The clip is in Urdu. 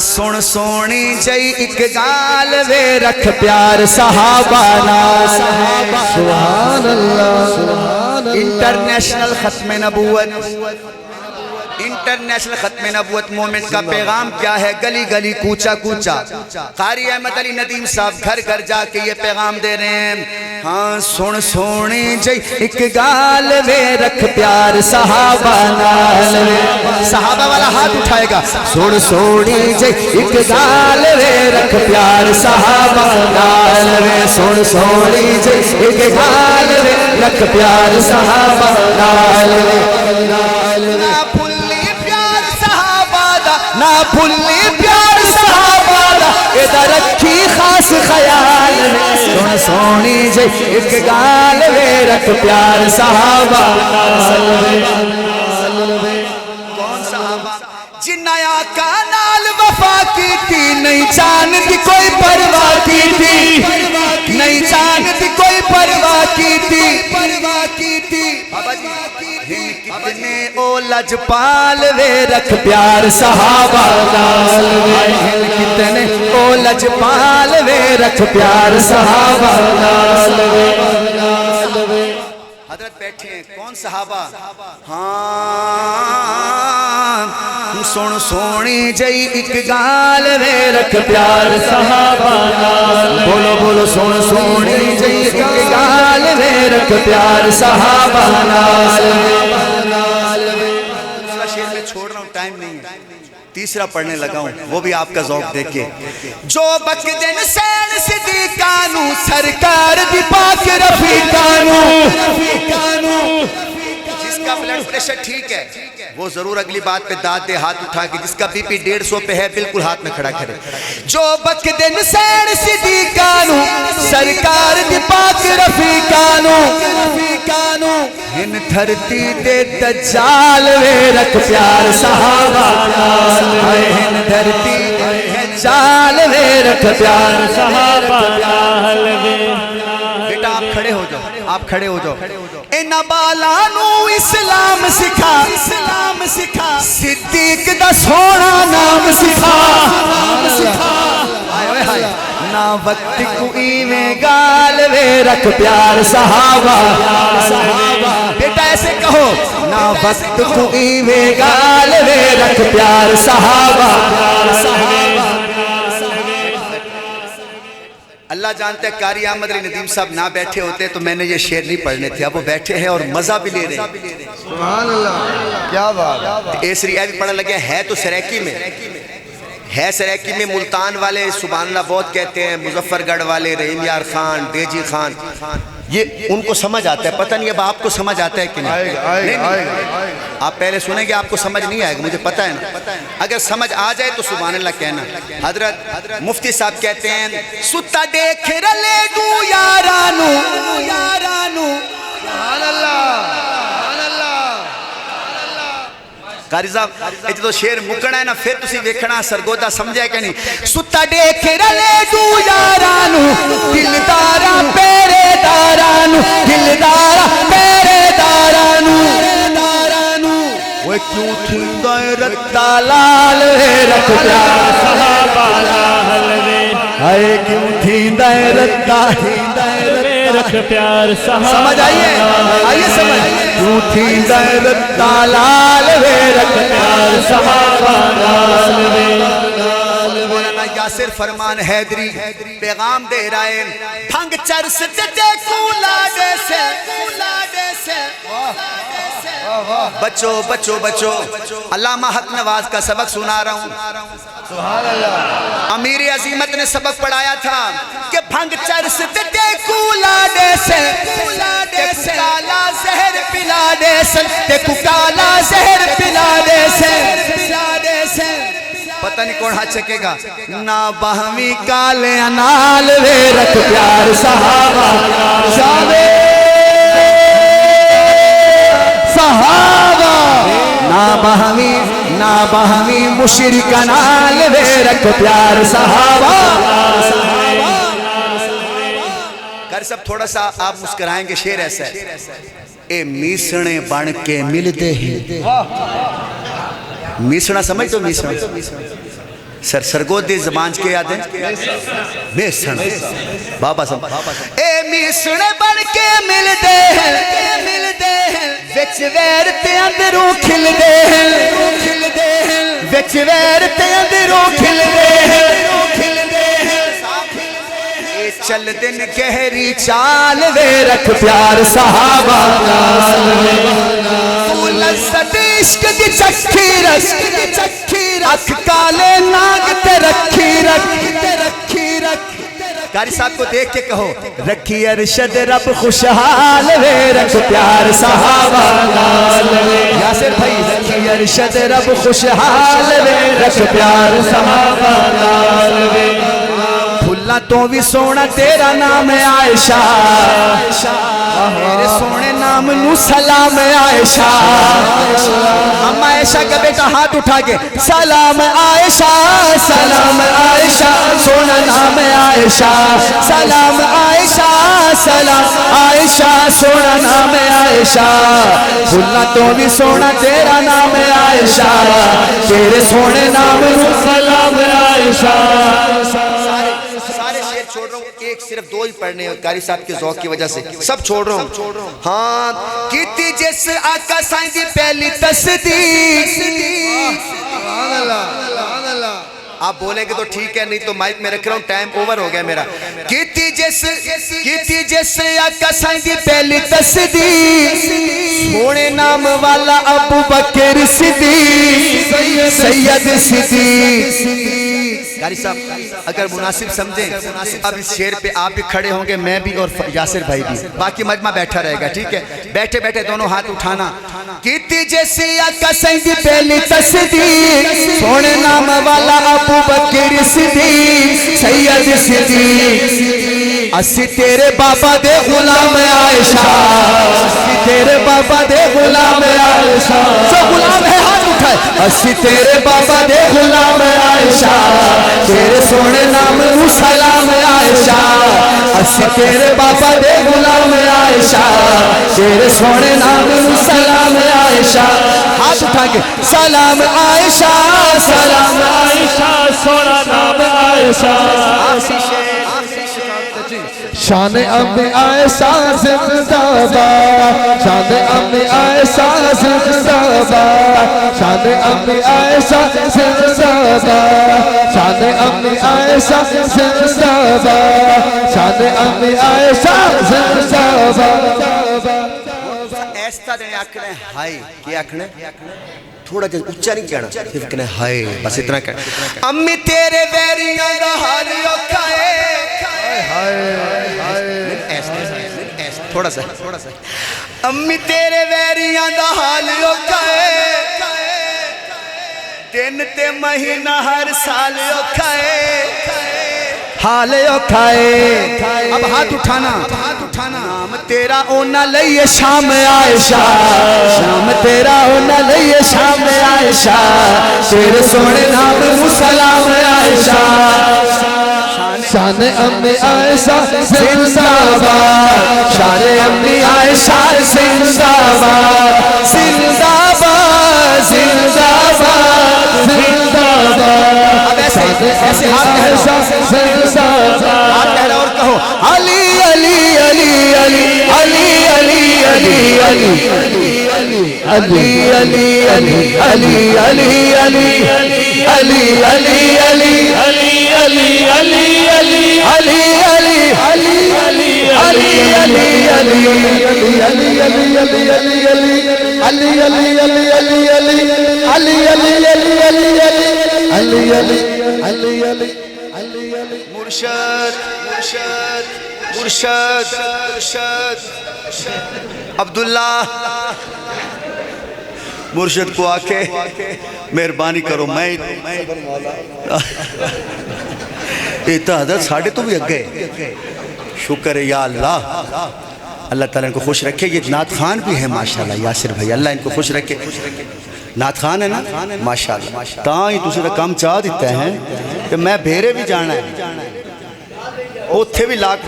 سن سونی جئی ایک گال وے رکھ پیار صحابہ نال سبحان اللہ انٹرنیشنل ختم نبوت انٹرنیشنل ختم نبوت مومنٹ کا پیغام کیا ہے؟ گلی گلی کوچا کوچا قاری احمد علی ندیم صاحب گھر گھر جا کے یہ پیغام دے رہے ہیں ہاں سن سونی جئی ایک گال وے رکھ پیار صحابہ نال صحابہ والا ہاتھ اٹھائے گا سن سونی جئی ایک گال وے رکھ پیار صحابہ نال سن سونی جئی ایک گال وے رکھ پیار صحابہ نال نہ بھولی پیار صحابہ دا ادھر رکھی خاص خیال سن سونی جئی ایک گال وے رکھ پیار صحابہ کون صحابہ جنہ آقا نال وفا کی تھی نہیں جانتی کوئی پرواہ کی تھی نہیں جانتی کوئی پرواہ کی تھی بابا جی کتنے او لجپال وے رکھ پیار صحابہ نال کتنے او لجپال وے رکھ پیار صحابہ نال حضرت بیٹھے ہیں کون صحابہ ہاں سن سونی جئی ایک گال وے رکھ پیار صحابہ نال بولو بولو سن سونی جئی ایک گال وے رکھ پیار صحابہ نال شیر میں چھوڑ رہا ہوں ٹائم نہیں ہے تیسرا پڑھنے لگا ہوں وہ بھی آپ کا ذوق دیکھیں جو بکدن سین صدیقانو سرکار دی پاک رفیقانو جس کا بلڈ پریشر ٹھیک ہے وہ ضرور اگلی بات پہ داد دے ہاتھ اٹھا کے جس کا بی پی 150 پہ ہے بالکل ہاتھ میں کھڑا کرے جو بکدن سین صدیقانو سرکار دی پاک رفیقانو ہن دھرتی دے دجال وے رکھ پیار صحابہ نال ہن دھرتی دے دجال وے رکھ پیار صحابہ نال بیٹا آپ کھڑے ہو جاؤ آپ کھڑے ہو جاؤ ان بالانو اسلام سکھا صدیق دا سونا نام سکھا نا وقت کوئی میں گال وے رکھ پیار صحابہ بیٹا ایسے کہو نا وقت کوئی میں گال وے رکھ پیار صحابہ اللہ جانتے ہیں قاری احمد علی ندیم صاحب نہ بیٹھے ہوتے تو میں نے یہ شعر نہیں پڑھنے تھے اب وہ بیٹھے ہیں اور مزہ بھی لے رہے ہیں سبحان اللہ کیا بات ایسری بھی پڑھا لگے ہے تو سریکی میں ہے سریکی میں ملتان والے سبحان اللہ بہت کہتے ہیں مظفر گڑھ والے رحیم یار خان ڈیجی خان یہ ان کو سمجھ آتا ہے پتہ نہیں اب آپ کو سمجھ آتا ہے کہ نہیں آپ پہلے سنیں گے آپ کو سمجھ نہیں آئے گا مجھے پتہ ہے نا اگر سمجھ آ جائے تو سبحان اللہ کہنا حضرت مفتی صاحب کہتے ہیں ستا دیکھ رلے دو یارانو سبحان اللہ قاری صاحب ایت تو شیر مکڑا ہے نا پھر تسی ویکھنا سرگودا سمجھے کہ نہیں ستا دیکھ رلے دو یارانو دلدارا پیرے دارانو دلدارا پیرے دارانو وہ کیوں تھی غیرت لال رکھ پیار صحابہ نال ہے کیوں تھی غیرت رکھ پیار صحابہ سمجھ آئیے سمجھ کیوں تھی غیرت لال رکھ پیار صحابہ نال مولانا یاسر فرمان حیدری پیغام دے رہا ہے پھنگ چرس دے کولاڈے سے بچو بچو بچو علامہ حق نواز کا سبق سنا رہا ہوں سبحان اللہ امیر عظیمت نے سبق پڑھایا تھا کہ بھنگ چرس دے کولاڈے سے کالا زہر پلا دے دیکھو کالا زہر پلا دے سے پتہ نہیں کون ہاتھ چکے گا نا باہمی کالے انال وے رکھ پیار صحابہ شاوے صحابہ نا باہمی مشرک انال وے رکھ پیار صحابہ کر سب تھوڑا سا آپ مسکرائیں گے شعر ایسا ہے اے میسنے بن کے ملتے ہیں میسنا سمجھ تو میسنا سرگودی زبان کے یاد ہے میسن بابا صاحب اے میسن بن کے مل دے وچ ویر تے اندروں کھل دے وچ ویر تے اندروں کھل دے چل دن گہری چال وے رکھ پیار صحابہ لذت عشق دی چکھی رکھ اکھ کالے ناگ تے رکھی رکھ قاری صاحب کو دیکھ کے کہو رکھی ارشد رب خوشحال وے رکھ پیار صحابہ یاسر بھائی رکھی ارشد رب خوشحال وے رکھ پیار صحابہ پھلا تو بھی سونا تیرا نام عائشہ میرے سونے نام نو سلام عائشہ اما عائشہ کا بیٹا ہاتھ اٹھا کے سلام عائشہ سونا نام عائشہ سلام عائشہ سونا نام عائشہ پھلا تو بھی سونا تیرا نام عائشہ تیرے سونے نام نو سلام عائشہ چھوڑ رہا ہوں ایک صرف دو ہی پڑھنے ہیں قاری صاحب کے ذوق کی وجہ سے سب چھوڑ رہا ہوں ہاں کیتی جس آقا سائیں دی پہلی تصدیق سبحان اللہ سبحان اللہ آپ بولیں گے تو ٹھیک ہے نہیں تو مائک میں رکھ رہا ہوں ٹائم اوور ہو گیا میرا کیتی جس آقا سائیں دی پہلی تصدیق سونے نام والا ابو بکر صدیق سید صدیق قاری صاحب اگر مناسب سمجھیں اب اس شعر پہ آپ بھی کھڑے ہوں گے میں بھی اور یاسر بھائی بھی باقی مجمع بیٹھا رہے گا ٹھیک ہے بیٹھے بیٹھے دونوں ہاتھ اٹھانا کیتی جیسی آقا سائیں دی پہلی تصدیق سونے نام والا ابو بکر صدیق سید صدیق اسی تیرے بابا دے غلام عائشہ اسی تیرے بابا دے غلام عائشہ جو غلام ہے ہاتھ اٹھائے اسی تیرے بابا دے غلام عائشہ تیرے سونے نام نو سلام عائشہ اسی تیرے بابا دے غلام عائشہ تیرے سونے نام نو سلام عائشہ ہاتھ اٹھا کے سلام عائشہ سونا نام عائشہ شان ام عائشہ زندہ باد شان ام عائشہ زندہ باد شان ام عائشہ زندہ باد شان ام عائشہ زندہ باد شان ام عائشہ زندہ باد ایسا دیں آکھنا ہے ہائی کیا آکھنا ہے تھوڑا جن اچھا نہیں کہنا صرف کہنا ہے ہائے بس اتنا کہنا امی تیرے ویریاں دا حال اوکھا ہے تھوڑا سا امی تیرے ویریاں دا حال اوکھا ہے دن تے مہینہ ہر سال اوکھا ہے حال اوکھا ہے اب ہاتھ اٹھانا نام تیرا اونا لئیے شام عائشہ شام تیرا اونا لئیے شام عائشہ تیرے سونے نام نو سلام عائشہ شان ام عائشہ زندہ باد شان ام عائشہ زندہ باد زندہ باد زندہ باد زندہ باد ایسے ہاتھ کہہ رہا اور کہو علی علی علی علی علی علی علی علی علی علی علی علی علی علی علی علی علی علی علی مرشد عبداللہ مرشد کو آکے مہربانی کرو میں ایتا حضرت ساڑھے تو بھی اگئے شکر ہے یا اللہ اللہ تعالیٰ ان کو خوش رکھے یہ نعت خان بھی ہے ماشاءاللہ یاسر بھائی اللہ ان کو خوش رکھے نعت خان ہے نا ماشاءاللہ تاں ہی دوسرا کام چاہ دیتا ہے کہ میں بھیرے بھی جانا ہے اوتھے بھی لاکھ